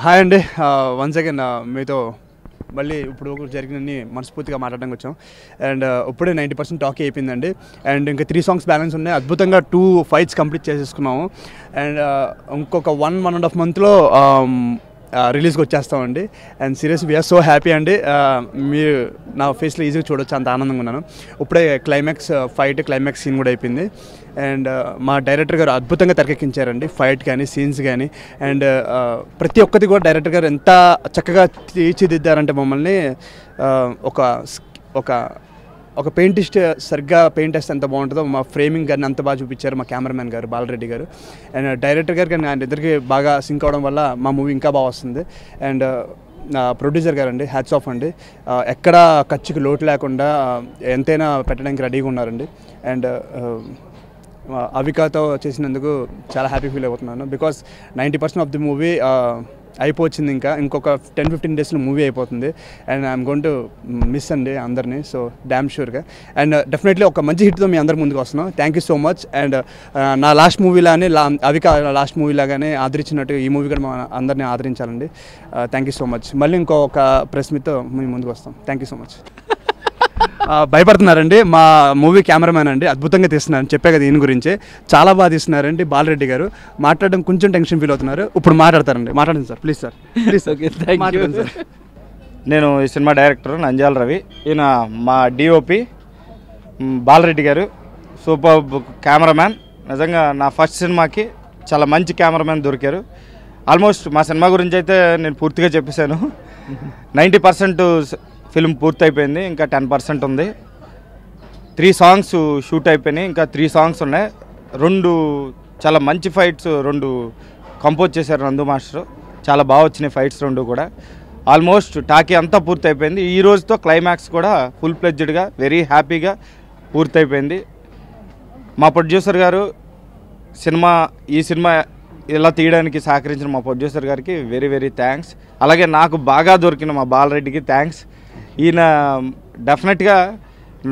Hi అండి. Once again మీతో మళ్ళీ ఇప్పుడు జరిగినన్ని మనస్ఫూర్తిగా మాట్లాడడానికి వచ్చాం. అండ్ ఇప్పుడే 90% టాక్ అయిపోయిందండి. అండ్ ఇంకా 3 సాంగ్స్ బ్యాలెన్స్ ఉన్నాయి. అద్భుతంగా 2 ఫైట్స్ కంప్లీట్ చేసేసుకున్నాము. అండ్ ఇంకొక 1.5 మంత్లో రిలీజ్కి వచ్చేస్తామండి. And serious we are so happy అండి. మీరు నా ఫేస్లో ఈజీగా చూడొచ్చు, అంత ఆనందంగా ఉన్నాను. ఇప్పుడే క్లైమాక్స్ సీన్ కూడా అయిపోయింది. అండ్ మా డైరెక్టర్ గారు అద్భుతంగా తెరకెక్కించారండి, ఫైట్ కానీ సీన్స్ కానీ. అండ్ ప్రతి ఒక్కటి కూడా డైరెక్టర్ గారు ఎంత చక్కగా తీర్చిదిద్దారంటే మమ్మల్ని ఒక పెయింటిస్ట్ సరిగ్గా పెయింట్ వేస్తే ఎంత బాగుంటుందో మా ఫ్రేమింగ్ గారిని అంత బాగా చూపించారు మా కెమెరామెన్ గారు బాలరెడ్డి గారు. అండ్ డైరెక్టర్ గారు కానీ ఆయన ఇద్దరికి బాగా సింక్ అవడం వల్ల మా మూవీ ఇంకా బాగా వస్తుంది. అండ్ ప్రొడ్యూసర్ గారు అండి, హ్యాట్స్ ఆఫ్ అండి. ఎక్కడ ఖర్చుకి లోటు లేకుండా ఎంతైనా పెట్టడానికి రెడీగా ఉన్నారండి. అండ్ అవికాతో చేసినందుకు చాలా హ్యాపీ ఫీల్ అవుతున్నాను. బికాస్ 90% ఆఫ్ ది మూవీ అయిపోయింది. ఇంకొక 10-15 డేస్లో మూవీ అయిపోతుంది. And I'm going to miss అండి అందరినీ, సో డ్యామ్ షూర్గా. అండ్ డెఫినెట్లీ ఒక మంచి హిట్తో మీ అందరి ముందుకు వస్తున్నాం. Thank you so much. And నా లాస్ట్ మూవీలానే అవికా లాస్ట్ మూవీలాగానే ఆదరించినట్టు ఈ మూవీ కూడా మా అందరినీ ఆదరించాలండి. Thank you so much. మళ్ళీ ఇంకొక ప్రెస్ మీట్తో మీ ముందుకు వస్తాం. Thank you so much. భయపడుతున్నారండి, మా మూవీ కెమెరామ్యాన్ అండి అద్భుతంగా తీస్తున్నారు. చెప్పే కదా దీని గురించి చాలా బాగా తీస్తున్నారండి బాలరెడ్డి గారు. మాట్లాడడం కొంచెం టెన్షన్ ఫీల్ అవుతున్నారు. ఇప్పుడు మాట్లాడతారండి. మాట్లాడండి sir, please sir, please. Okay, మాట్లాడండి సార్. నేను ఈ సినిమా డైరెక్టర్ నంద్యాల రవి. ఈయన మా డిఓపి బాలరెడ్డి గారు, సూపర్ కెమెరామ్యాన్. నిజంగా నా ఫస్ట్ సినిమాకి చాలా మంచి కెమెరామ్యాన్ దొరికారు. ఆల్మోస్ట్ మా సినిమా గురించి అయితే నేను పూర్తిగా చెప్పేశాను. 90% ఫిల్మ్ పూర్తయిపోయింది, ఇంకా 10% ఉంది. 3 సాంగ్స్ షూట్ అయిపోయినాయి, ఇంకా 3 సాంగ్స్ ఉన్నాయి. 2 చాలా మంచి ఫైట్స్ 2 కంపోజ్ చేశారు నందు మాస్టర్. చాలా బాగా వచ్చినాయి ఫైట్స్ 2 కూడా. ఆల్మోస్ట్ టాకీ అంతా పూర్తయిపోయింది. ఈ రోజుతో క్లైమాక్స్ కూడా ఫుల్ ప్లెడ్జ్డ్గా వెరీ హ్యాపీగా పూర్తయిపోయింది. మా ప్రొడ్యూసర్ గారు ఈ సినిమా ఇలా తీయడానికి సహకరించిన మా ప్రొడ్యూసర్ గారికి వెరీ వెరీ థ్యాంక్స్. అలాగే నాకు బాగా దొరికిన మా బాలరెడ్డికి థ్యాంక్స్. ఈయన డెఫినెట్గా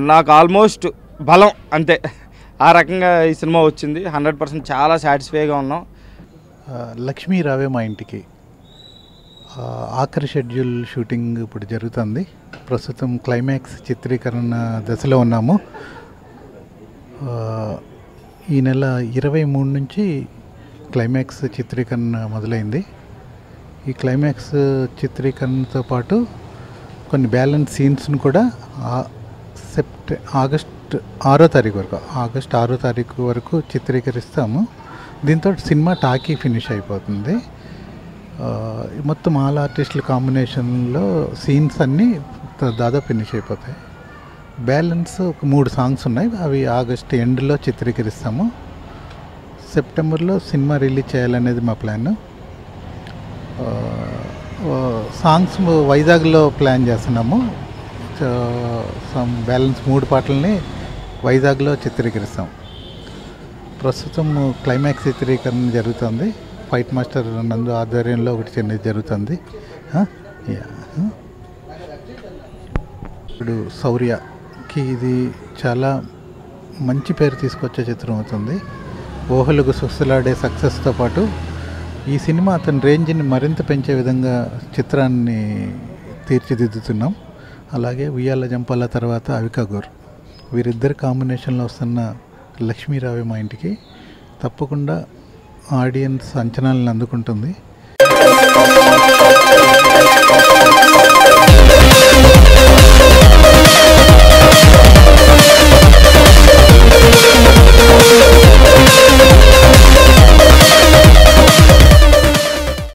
నాకు ఆల్మోస్ట్ బలం అంతే, ఆ రకంగా ఈ సినిమా వచ్చింది. 100% చాలా సాటిస్ఫైగా ఉన్నాం. లక్ష్మీ రావే మా ఇంటికి ఆఖరి షెడ్యూల్ షూటింగ్ ఇప్పుడు జరుగుతుంది. ప్రస్తుతం క్లైమాక్స్ చిత్రీకరణ దశలో ఉన్నాము. ఈ నెల 23 నుంచి క్లైమాక్స్ చిత్రీకరణ మొదలైంది. ఈ క్లైమాక్స్ చిత్రీకరణతో పాటు కొన్ని బ్యాలెన్స్ సీన్స్ను కూడా ఆగస్ట్ 6 తారీఖు వరకు చిత్రీకరిస్తాము. దీంతో సినిమా టాకీ ఫినిష్ అయిపోతుంది. మొత్తం ఆల్ ఆర్టిస్టుల కాంబినేషన్లో సీన్స్ అన్నీ దాదాపు ఫినిష్ అయిపోతాయి. బ్యాలెన్స్ ఒక 3 సాంగ్స్ ఉన్నాయి, అవి ఆగస్ట్ ఎండ్లో చిత్రీకరిస్తాము. సెప్టెంబర్లో సినిమా రిలీజ్ చేయాలనేది మా ప్లాన్. సాంగ్స్ వైజాగ్లో ప్లాన్ చేస్తున్నాము. బ్యాలెన్స్ 3 పాటలని వైజాగ్లో చిత్రీకరిస్తాం. ప్రస్తుతం క్లైమాక్స్ చిత్రీకరణ జరుగుతుంది. ఫైట్ మాస్టర్ నందు ఆధ్వర్యంలో ఒకటి చెన్నై జరుగుతుంది. ఇప్పుడు శౌర్యకి ఇది చాలా మంచి పేరు తీసుకొచ్చే చిత్రం అవుతుంది. ఊహలకు సుస్తులాడే సక్సెస్తో పాటు ఈ సినిమా అతని రేంజ్ని మరింత పెంచే విధంగా చిత్రాన్ని తీర్చిదిద్దుతున్నాం. అలాగే ఉయ్యాల జంపాల తర్వాత అవికాగోర్, వీరిద్దరి కాంబినేషన్లో వస్తున్న లక్ష్మీరావే మా ఇంటికి తప్పకుండా ఆడియన్స్ అంచనాలను అందుకుంటుంది.